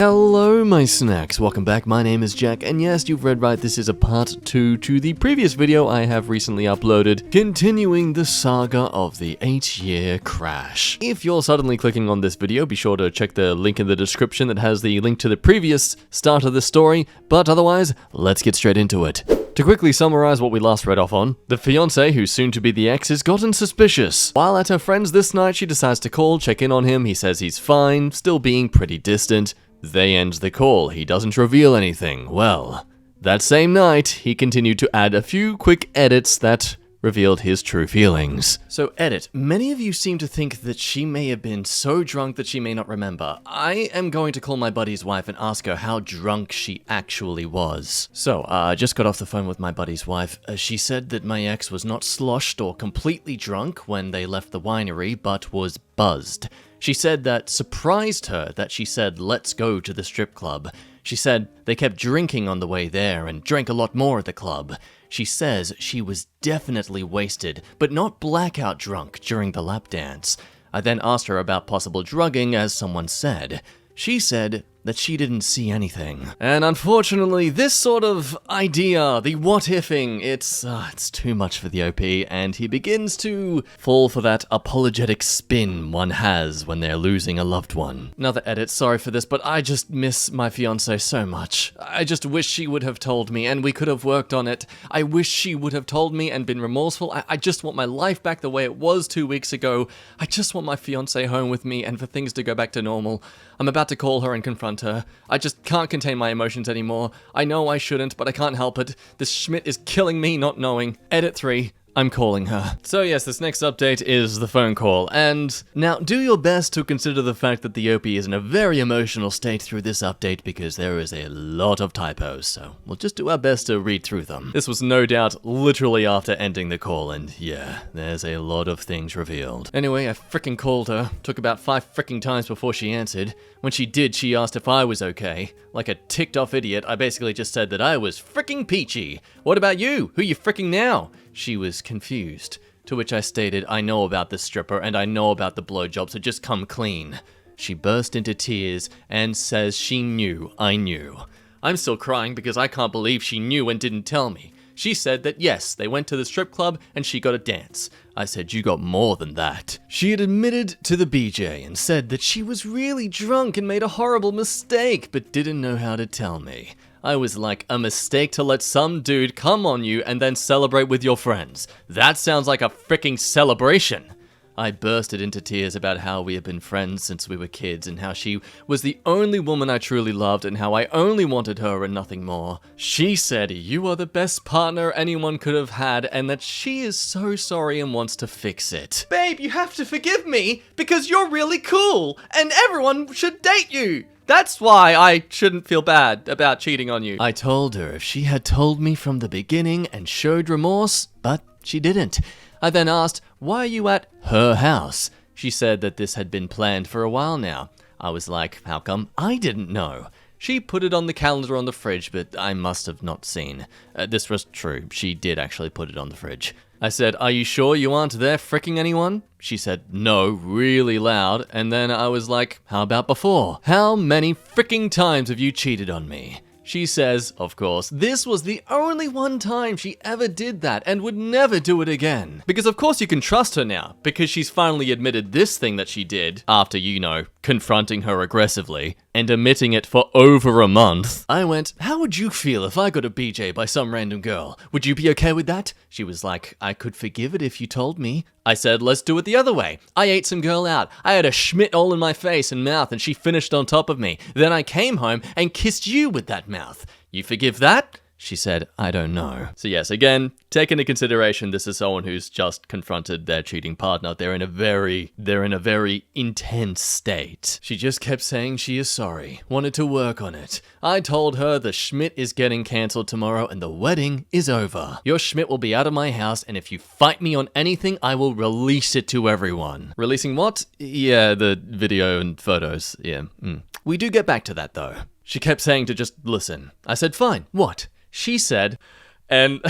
Hello my snacks, welcome back, my name is Jack, and yes, you've read right, this is a part 2 to the previous video I have recently uploaded, continuing the saga of the 8-year crash. If you're suddenly clicking on this video, be sure to check the link in the description that has the link to the previous start of the story, but otherwise, let's get straight into it. To quickly summarize what we last read off on, the fiancé, who's soon to be the ex, has gotten suspicious. While at her friend's this night, she decides to call, check in on him, he says he's fine, still being pretty distant. They end the call, he doesn't reveal anything. Well, that same night, he continued to add a few quick edits that revealed his true feelings. So edit, many of you seem to think that she may have been so drunk that she may not remember. I am going to call my buddy's wife and ask her how drunk she actually was. So, I just got off the phone with my buddy's wife. She said that my ex was not sloshed or completely drunk when they left the winery, but was buzzed. She said that surprised her that she said, "Let's go to the strip club." She said they kept drinking on the way there and drank a lot more at the club. She says she was definitely wasted, but not blackout drunk during the lap dance. I then asked her about possible drugging, as someone said. She said that she didn't see anything. And unfortunately, this sort of idea, the what-ifing, it's too much for the OP, and he begins to fall for that apologetic spin one has when they're losing a loved one. Another edit, sorry for this, but I just miss my fiancé so much. I just wish she would have told me, and we could have worked on it. I wish she would have told me and been remorseful. I just want my life back the way it was 2 weeks ago. I just want my fiancé home with me and for things to go back to normal. I'm about to call her and confront her. I just can't contain my emotions anymore. I know I shouldn't, but I can't help it. This Schmidt is killing me not knowing. Edit 3. I'm calling her. So yes, this next update is the phone call, and now do your best to consider the fact that the OP is in a very emotional state through this update because there is a lot of typos, so we'll just do our best to read through them. This was no doubt literally after ending the call, and yeah, there's a lot of things revealed. Anyway, I frickin' called her. Took about 5 frickin' times before she answered. When she did, she asked if I was okay. Like a ticked off idiot, I basically just said that I was frickin' peachy. What about you? Who you fricking now? She was confused, to which I stated, I know about this stripper and I know about the blowjob, so just come clean. She burst into tears and says she knew I knew. I'm still crying because I can't believe she knew and didn't tell me. She said that yes, they went to the strip club and she got a dance. I said, you got more than that. She had admitted to the BJ and said that she was really drunk and made a horrible mistake, but didn't know how to tell me. I was like, a mistake to let some dude come on you and then celebrate with your friends. That sounds like a freaking celebration. I bursted into tears about how we had been friends since we were kids and how she was the only woman I truly loved and how I only wanted her and nothing more. She said, you are the best partner anyone could have had and that she is so sorry and wants to fix it. Babe, you have to forgive me because you're really cool and everyone should date you. That's why I shouldn't feel bad about cheating on you. I told her if she had told me from the beginning and showed remorse, but she didn't. I then asked, why are you at her house? She said that this had been planned for a while now. I was like, how come? I didn't know. She put it on the calendar on the fridge, but I must have not seen. This was true. She did actually put it on the fridge. I said, are you sure you aren't there fricking anyone? She said, no, really loud, and then I was like, how about before? How many fricking times have you cheated on me? She says, of course, this was the only one time she ever did that and would never do it again. Because of course you can trust her now, because she's finally admitted this thing that she did after, you know, confronting her aggressively and admitting it for over a month. I went, how would you feel if I got a BJ by some random girl? Would you be okay with that? She was like, I could forgive it if you told me. I said, let's do it the other way. I ate some girl out. I had a Schmidt all in my face and mouth and she finished on top of me. Then I came home and kissed you with that mouth. You forgive that? She said, I don't know. So yes, again, take into consideration this is someone who's just confronted their cheating partner. They're in a very intense state. She just kept saying she is sorry, wanted to work on it. I told her the Schmidt is getting cancelled tomorrow and the wedding is over. Your Schmidt will be out of my house and if you fight me on anything, I will release it to everyone. Releasing what? Yeah, the video and photos, yeah. We do get back to that though. She kept saying to just listen. I said, fine, what? She said, and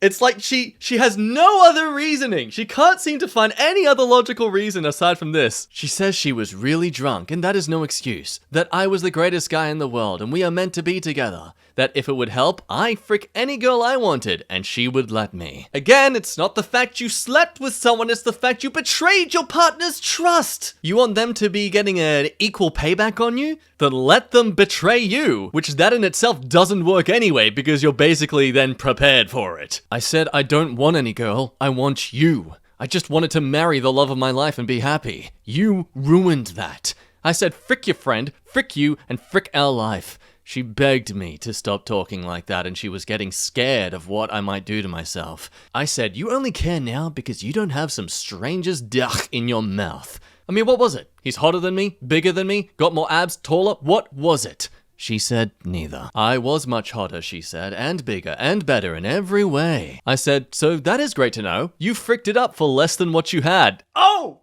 It's like she has no other reasoning. She can't seem to find any other logical reason aside from this. She says she was really drunk, and that is no excuse. That I was the greatest guy in the world, and we are meant to be together. That if it would help, I frick any girl I wanted, and she would let me. Again, it's not the fact you slept with someone, it's the fact you betrayed your partner's trust. You want them to be getting an equal payback on you? Then let them betray you, which that in itself doesn't work anyway, because you're basically then prepared for it. I said I don't want any girl, I want you. I just wanted to marry the love of my life and be happy. You ruined that. I said frick your friend, frick you, and frick our life. She begged me to stop talking like that, and she was getting scared of what I might do to myself. I said, you only care now because you don't have some stranger's duck in your mouth. I mean, what was it? He's hotter than me? Bigger than me? Got more abs? Taller? What was it? She said neither. I was much hotter, she said, and bigger, and better in every way. I said, so that is great to know. You fricked it up for less than what you had. Oh!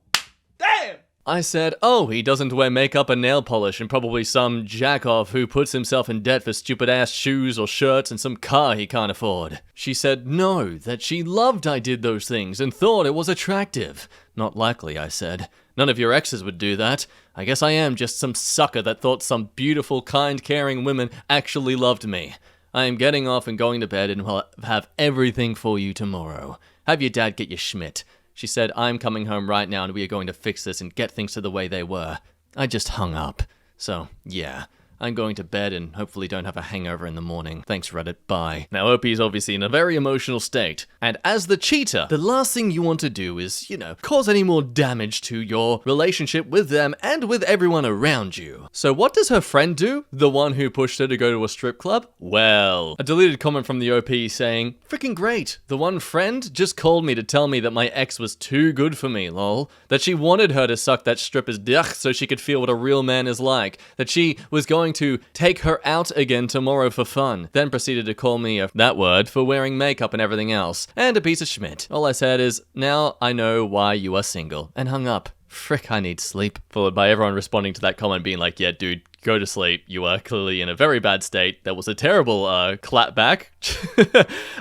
Damn! I said, oh, he doesn't wear makeup and nail polish and probably some jack-off who puts himself in debt for stupid-ass shoes or shirts and some car he can't afford. She said no, that she loved I did those things and thought it was attractive. Not likely, I said. None of your exes would do that. I guess I am just some sucker that thought some beautiful, kind, caring women actually loved me. I am getting off and going to bed and will have everything for you tomorrow. Have your dad get your schmidt. She said, I'm coming home right now and we are going to fix this and get things to the way they were. I just hung up. So, yeah. I'm going to bed and hopefully don't have a hangover in the morning. Thanks, Reddit. Bye. Now, OP is obviously in a very emotional state. And as the cheater, the last thing you want to do is, cause any more damage to your relationship with them and with everyone around you. So what does her friend do? The one who pushed her to go to a strip club? Well, a deleted comment from the OP saying, freaking great. The one friend just called me to tell me that my ex was too good for me, lol. That she wanted her to suck that stripper's dick so she could feel what a real man is like. That she was going to take her out again tomorrow for fun, then proceeded to call me that word for wearing makeup and everything else, and a piece of schmidt. All I said is, now I know why you are single, and hung up. Frick, I need sleep. Followed by everyone responding to that comment being like, yeah, dude, go to sleep. You are clearly in a very bad state. That was a terrible clap back.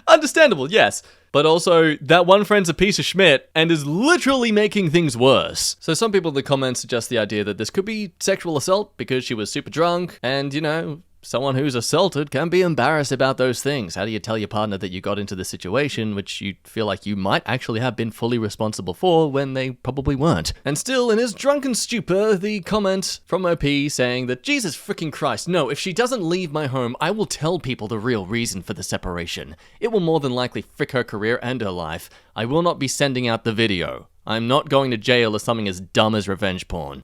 Understandable, yes. But also, that one friend's a piece of schmidt and is literally making things worse. So some people in the comments suggest the idea that this could be sexual assault because she was super drunk and, someone who's assaulted can be embarrassed about those things. How do you tell your partner that you got into the situation which you feel like you might actually have been fully responsible for when they probably weren't? And still, in his drunken stupor, the comment from OP saying that, Jesus freaking Christ, no, if she doesn't leave my home, I will tell people the real reason for the separation. It will more than likely frick her career and her life. I will not be sending out the video. I'm not going to jail or something as dumb as revenge porn.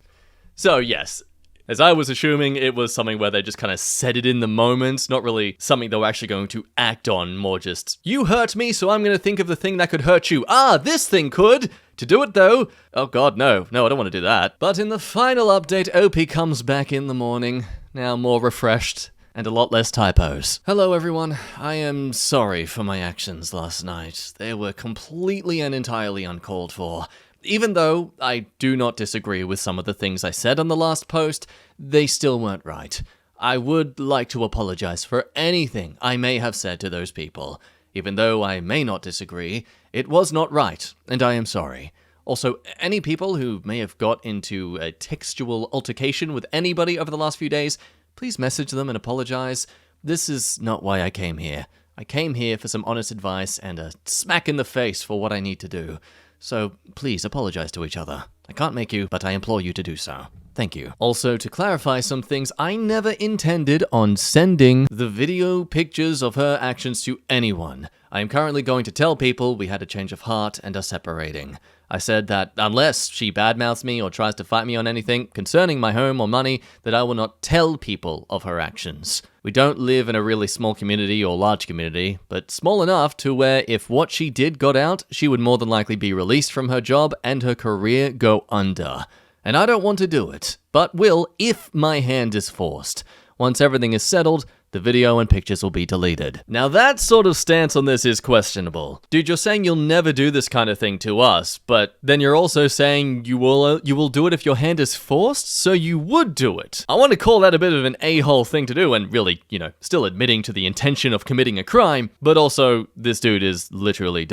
So yes, as I was assuming, it was something where they just kind of said it in the moment, not really something they were actually going to act on, more just, you hurt me, so I'm going to think of the thing that could hurt you. Ah, this thing could! To do it though, oh god, no, I don't want to do that. But in the final update, OP comes back in the morning, now more refreshed, and a lot less typos. Hello everyone, I am sorry for my actions last night. They were completely and entirely uncalled for. Even though I do not disagree with some of the things I said on the last post, they still weren't right. I would like to apologize for anything I may have said to those people. Even though I may not disagree, it was not right, and I am sorry. Also, any people who may have got into a textual altercation with anybody over the last few days, please message them and apologize. This is not why I came here. I came here for some honest advice and a smack in the face for what I need to do. So, please apologize to each other. I can't make you, but I implore you to do so. Thank you. Also, to clarify some things, I never intended on sending the video pictures of her actions to anyone. I am currently going to tell people we had a change of heart and are separating. I said that unless she badmouths me or tries to fight me on anything concerning my home or money, that I will not tell people of her actions. We don't live in a really small community or large community, but small enough to where if what she did got out, she would more than likely be released from her job and her career go under. And I don't want to do it, but will if my hand is forced. Once everything is settled, The video and pictures will be deleted. Now that sort of stance on this is questionable. Dude, you're saying you'll never do this kind of thing to us, but then you're also saying you will do it if your hand is forced, so you would do it. I want to call that a bit of an a-hole thing to do, and really, still admitting to the intention of committing a crime, but also this dude is literally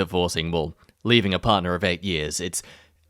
leaving a partner of 8 years. It's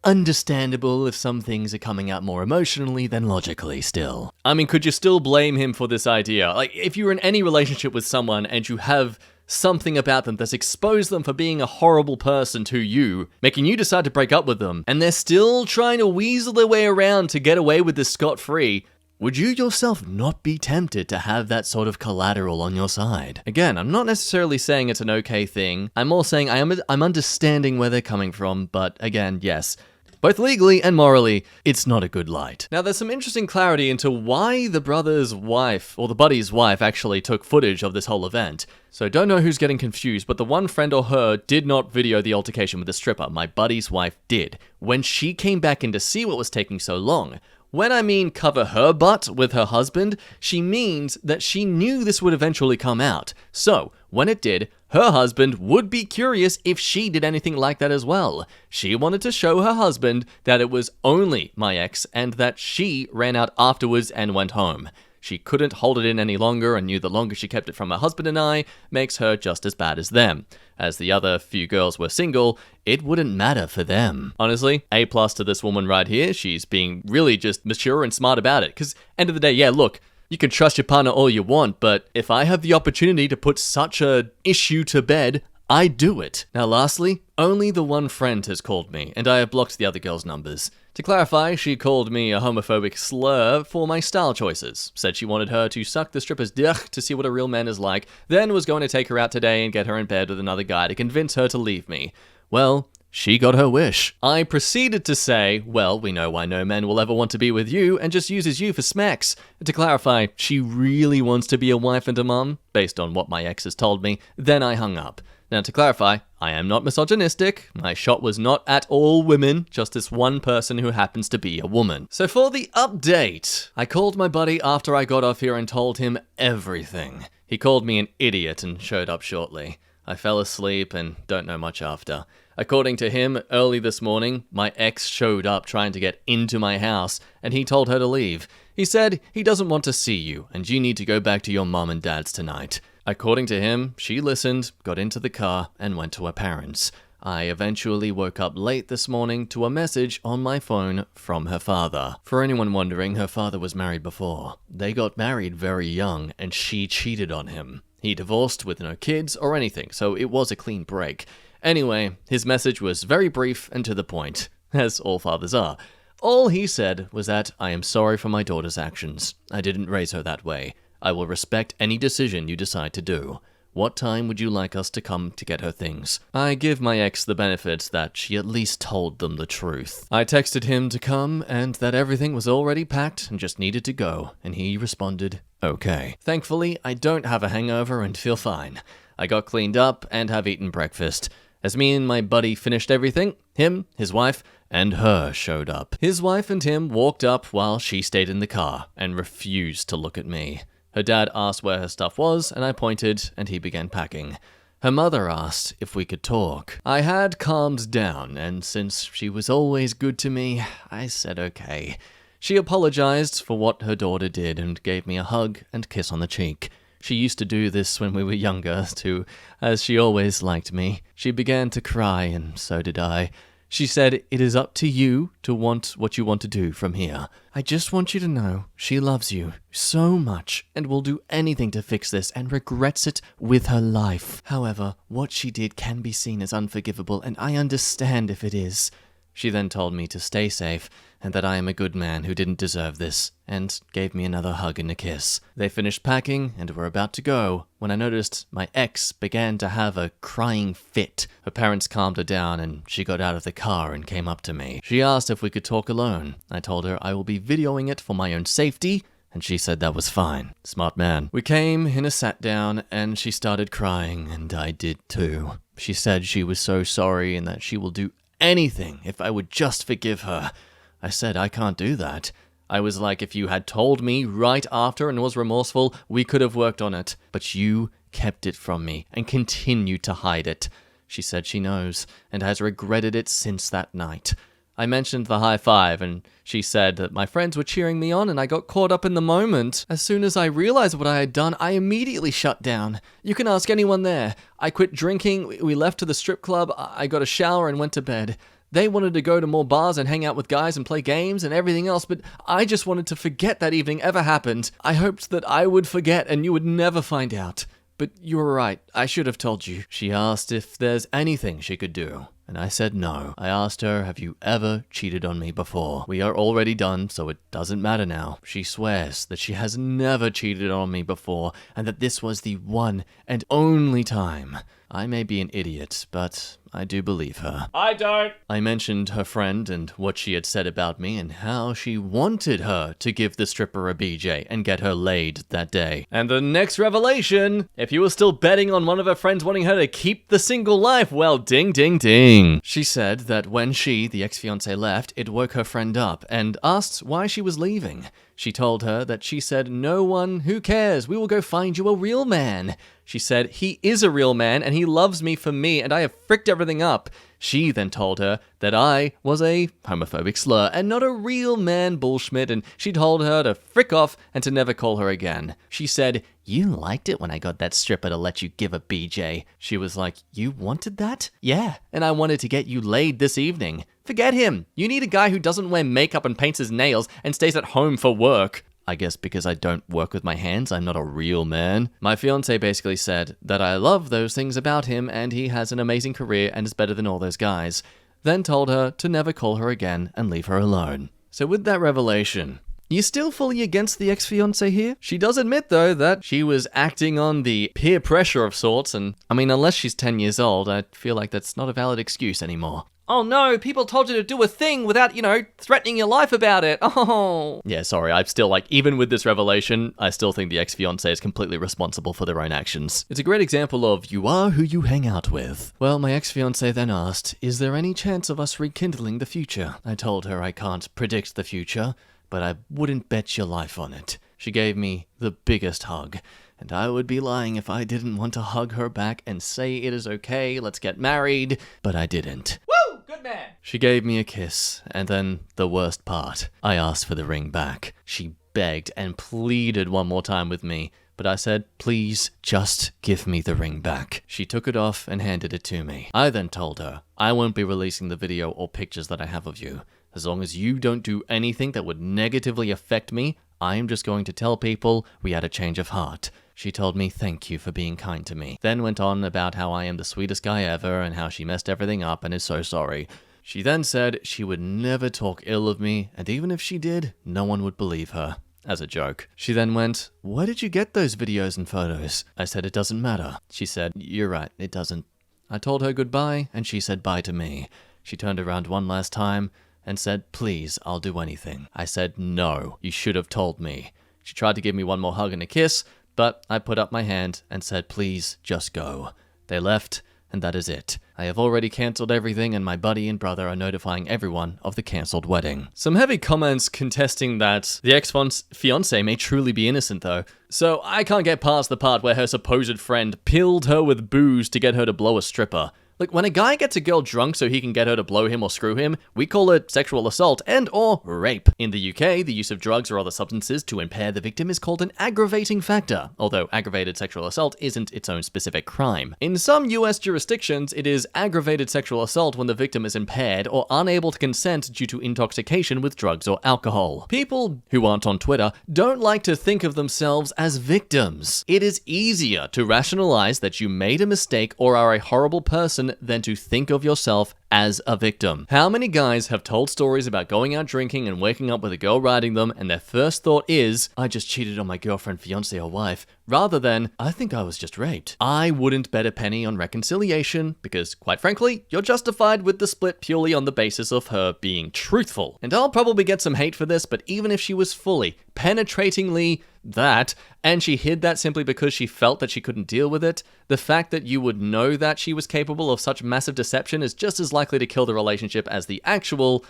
understandable if some things are coming out more emotionally than logically still. I mean, could you still blame him for this idea? Like, if you're in any relationship with someone and you have something about them that's exposed them for being a horrible person to you, making you decide to break up with them, and they're still trying to weasel their way around to get away with this scot-free, would you yourself not be tempted to have that sort of collateral on your side? Again, I'm not necessarily saying it's an okay thing. I'm more saying I'm understanding where they're coming from, but again, yes, both legally and morally, it's not a good light. Now, there's some interesting clarity into why the brother's wife, or the buddy's wife, actually took footage of this whole event. So don't know who's getting confused, but the one friend or her did not video the altercation with the stripper. My buddy's wife did. When she came back in to see what was taking so long, when I mean cover her butt with her husband, she means that she knew this would eventually come out. So, when it did, her husband would be curious if she did anything like that as well. She wanted to show her husband that it was only my ex and that she ran out afterwards and went home. She couldn't hold it in any longer and knew the longer she kept it from her husband and I makes her just as bad as them. As the other few girls were single, it wouldn't matter for them. Honestly, A+ to this woman right here. She's being really just mature and smart about it. Because end of the day, yeah, look, you can trust your partner all you want, but if I have the opportunity to put such a issue to bed, I do it. Now lastly, only the one friend has called me, and I have blocked the other girls' numbers. To clarify, she called me a homophobic slur for my style choices, said she wanted her to suck the stripper's dick to see what a real man is like, then was going to take her out today and get her in bed with another guy to convince her to leave me. Well, she got her wish. I proceeded to say, well, we know why no man will ever want to be with you and just uses you for smacks. To clarify, she really wants to be a wife and a mum, based on what my ex has told me, then I hung up. Now, to clarify, I am not misogynistic. My shot was not at all women, just this one person who happens to be a woman. So for the update, I called my buddy after I got off here and told him everything. He called me an idiot and showed up shortly. I fell asleep and don't know much after. According to him, early this morning, my ex showed up trying to get into my house, and he told her to leave. He said he doesn't want to see you, and you need to go back to your mom and dad's tonight. According to him, she listened, got into the car, and went to her parents. I eventually woke up late this morning to a message on my phone from her father. For anyone wondering, her father was married before. They got married very young, and she cheated on him. He divorced with no kids or anything, so it was a clean break. Anyway, his message was very brief and to the point, as all fathers are. All he said was that I am sorry for my daughter's actions. I didn't raise her that way. I will respect any decision you decide to do. What time would you like us to come to get her things? I give my ex the benefit that she at least told them the truth. I texted him to come and that everything was already packed and just needed to go, and he responded, okay. Thankfully, I don't have a hangover and feel fine. I got cleaned up and have eaten breakfast. As me and my buddy finished everything, him, his wife, and her showed up. His wife and him walked up while she stayed in the car and refused to look at me. Her dad asked where her stuff was, and I pointed, and he began packing. Her mother asked if we could talk. I had calmed down, and since she was always good to me, I said okay. She apologized for what her daughter did and gave me a hug and kiss on the cheek. She used to do this when we were younger, too, as she always liked me. She began to cry, and so did I. She said, it is up to you to want what you want to do from here. I just want you to know she loves you so much and will do anything to fix this and regrets it with her life. However, what she did can be seen as unforgivable, and I understand if it is. She then told me to stay safe and that I am a good man who didn't deserve this, and gave me another hug and a kiss. They finished packing and were about to go when I noticed my ex began to have a crying fit. Her parents calmed her down and she got out of the car and came up to me. She asked if we could talk alone. I told her I will be videoing it for my own safety, and she said that was fine. Smart man. We came in a sat down and she started crying, and I did too. She said she was so sorry and that she will do anything if I would just forgive her. I said I can't do that. I was like, if you had told me right after and was remorseful, we could have worked on it. But you kept it from me and continued to hide it. She said she knows and has regretted it since that night. I mentioned the high five, and she said that my friends were cheering me on and I got caught up in the moment. As soon as I realized what I had done, I immediately shut down. You can ask anyone there. I quit drinking, we left to the strip club, I got a shower and went to bed. They wanted to go to more bars and hang out with guys and play games and everything else, but I just wanted to forget that evening ever happened. I hoped that I would forget and you would never find out. But you were right, I should have told you. She asked if there's anything she could do, and I said no. I asked her, have you ever cheated on me before? We are already done, so it doesn't matter now. She swears that she has never cheated on me before, and that this was the one and only time. I may be an idiot, but I do believe her. I don't. I mentioned her friend and what she had said about me and how she wanted her to give the stripper a BJ and get her laid that day. And the next revelation, if you were still betting on one of her friends wanting her to keep the single life, well, ding, ding, ding. She said that when she, the ex-fiance, left, it woke her friend up and asked why she was leaving. She told her that she said, no one, who cares? We will go find you a real man. She said, he is a real man and he loves me for me and I have fricked everything up. She then told her that I was a homophobic slur and not a real man bullshit, and she told her to frick off and to never call her again. She said, you liked it when I got that stripper to let you give a BJ. She was like, you wanted that? Yeah, and I wanted to get you laid this evening. Forget him. You need a guy who doesn't wear makeup and paints his nails and stays at home for work. I guess because I don't work with my hands, I'm not a real man. My fiancé basically said that I love those things about him and he has an amazing career and is better than all those guys. Then told her to never call her again and leave her alone. So with that revelation, you still fully against the ex-fiancé here? She does admit, though, that she was acting on the peer pressure of sorts, and I mean, unless she's 10 years old, I feel like that's not a valid excuse anymore. Oh no, people told you to do a thing without, threatening your life about it. Oh. Yeah, sorry, I'm still even with this revelation, I still think the ex-fiancé is completely responsible for their own actions. It's a great example of you are who you hang out with. Well, my ex-fiancé then asked, is there any chance of us rekindling the future? I told her I can't predict the future, but I wouldn't bet your life on it. She gave me the biggest hug. And I would be lying if I didn't want to hug her back and say it is okay, let's get married, but I didn't. Woo! Good man! She gave me a kiss, and then the worst part, I asked for the ring back. She begged and pleaded one more time with me, but I said, please, just give me the ring back. She took it off and handed it to me. I then told her, I won't be releasing the video or pictures that I have of you. As long as you don't do anything that would negatively affect me, I am just going to tell people we had a change of heart. She told me thank you for being kind to me. Then went on about how I am the sweetest guy ever and how she messed everything up and is so sorry. She then said she would never talk ill of me, and even if she did, no one would believe her. As a joke. She then went, where did you get those videos and photos? I said it doesn't matter. She said, you're right, it doesn't. I told her goodbye, and she said bye to me. She turned around one last time and said, please, I'll do anything. I said, no, you should have told me. She tried to give me one more hug and a kiss, but I put up my hand and said, please, just go. They left, and that is it. I have already cancelled everything, and my buddy and brother are notifying everyone of the cancelled wedding. Some heavy comments contesting that the ex-fiancé may truly be innocent, though. So I can't get past the part where her supposed friend pilled her with booze to get her to blow a stripper. Like, when a guy gets a girl drunk so he can get her to blow him or screw him, we call it sexual assault and or rape. In the UK, the use of drugs or other substances to impair the victim is called an aggravating factor, although aggravated sexual assault isn't its own specific crime. In some US jurisdictions, it is aggravated sexual assault when the victim is impaired or unable to consent due to intoxication with drugs or alcohol. People who aren't on Twitter don't like to think of themselves as victims. It is easier to rationalize that you made a mistake or are a horrible person than to think of yourself as a victim. How many guys have told stories about going out drinking and waking up with a girl riding them and their first thought is, I just cheated on my girlfriend, fiancé, or wife, rather than, I think I was just raped. I wouldn't bet a penny on reconciliation because, quite frankly, you're justified with the split purely on the basis of her being truthful. And I'll probably get some hate for this, but even if she was fully, penetratingly that, and she hid that simply because she felt that she couldn't deal with it, the fact that you would know that she was capable of such massive deception is just as likely to kill the relationship as the actual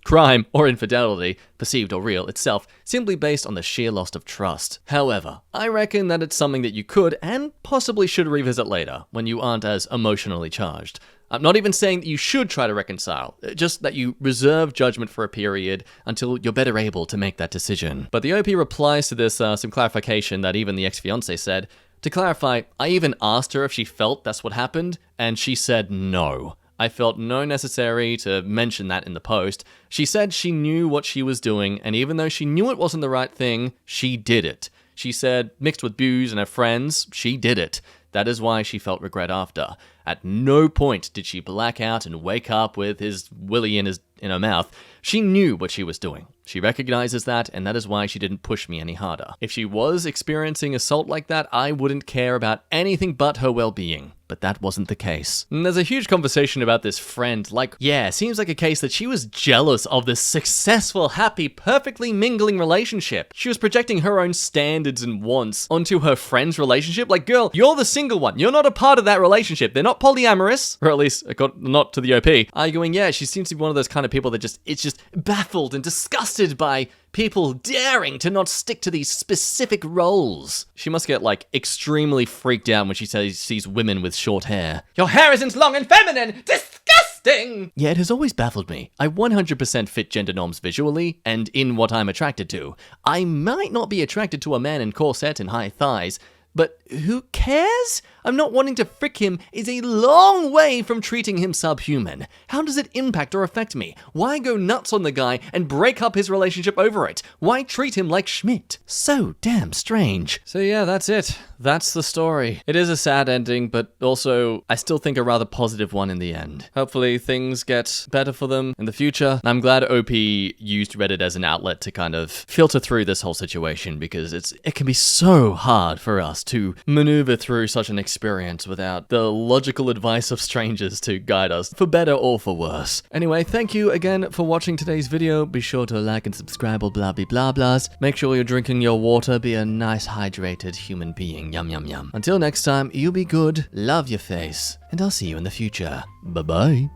crime or infidelity, perceived or real itself, simply based on the sheer loss of trust. However, I reckon that it's something that you could and possibly should revisit later, when you aren't as emotionally charged. I'm not even saying that you should try to reconcile, just that you reserve judgment for a period until you're better able to make that decision. But the OP replies to this some clarification that even the ex-fiance said. To clarify, I even asked her if she felt that's what happened, and she said no. I felt no necessary to mention that in the post. She said she knew what she was doing, and even though she knew it wasn't the right thing, she did it. She said, mixed with booze and her friends, she did it. That is why she felt regret after. At no point did she black out and wake up with his willy in her mouth. She knew what she was doing. She recognizes that, and that is why she didn't push me any harder. If she was experiencing assault like that, I wouldn't care about anything but her well-being. But that wasn't the case. And there's a huge conversation about this friend. Like, yeah, seems like a case that she was jealous of this successful, happy, perfectly mingling relationship. She was projecting her own standards and wants onto her friend's relationship. Like, girl, you're the single one. You're not a part of that relationship. They're not polyamorous, or at least not to the OP. Arguing, yeah, she seems to be one of those kind of people that it's just baffled and disgusted by people daring to not stick to these specific roles. She must get, like, extremely freaked out when she sees women with short hair. Your hair isn't long and feminine! Disgusting! Yeah, it has always baffled me. I 100% fit gender norms visually, and in what I'm attracted to. I might not be attracted to a man in corset and high thighs, but who cares? I'm not wanting to frick him is a long way from treating him subhuman. How does it impact or affect me? Why go nuts on the guy and break up his relationship over it? Why treat him like Schmidt? So damn strange. So yeah, that's it. That's the story. It is a sad ending, but also I still think a rather positive one in the end. Hopefully things get better for them in the future. I'm glad OP used Reddit as an outlet to kind of filter through this whole situation, because it can be so hard for us to maneuver through such an experience without the logical advice of strangers to guide us, for better or for worse. Anyway, thank you again for watching today's video. Be sure to like and subscribe, all blah blah blah blahs. Make sure you're drinking your water. Be a nice hydrated human being. Yum yum yum. Until next time, you be good, love your face, and I'll see you in the future. Bye bye.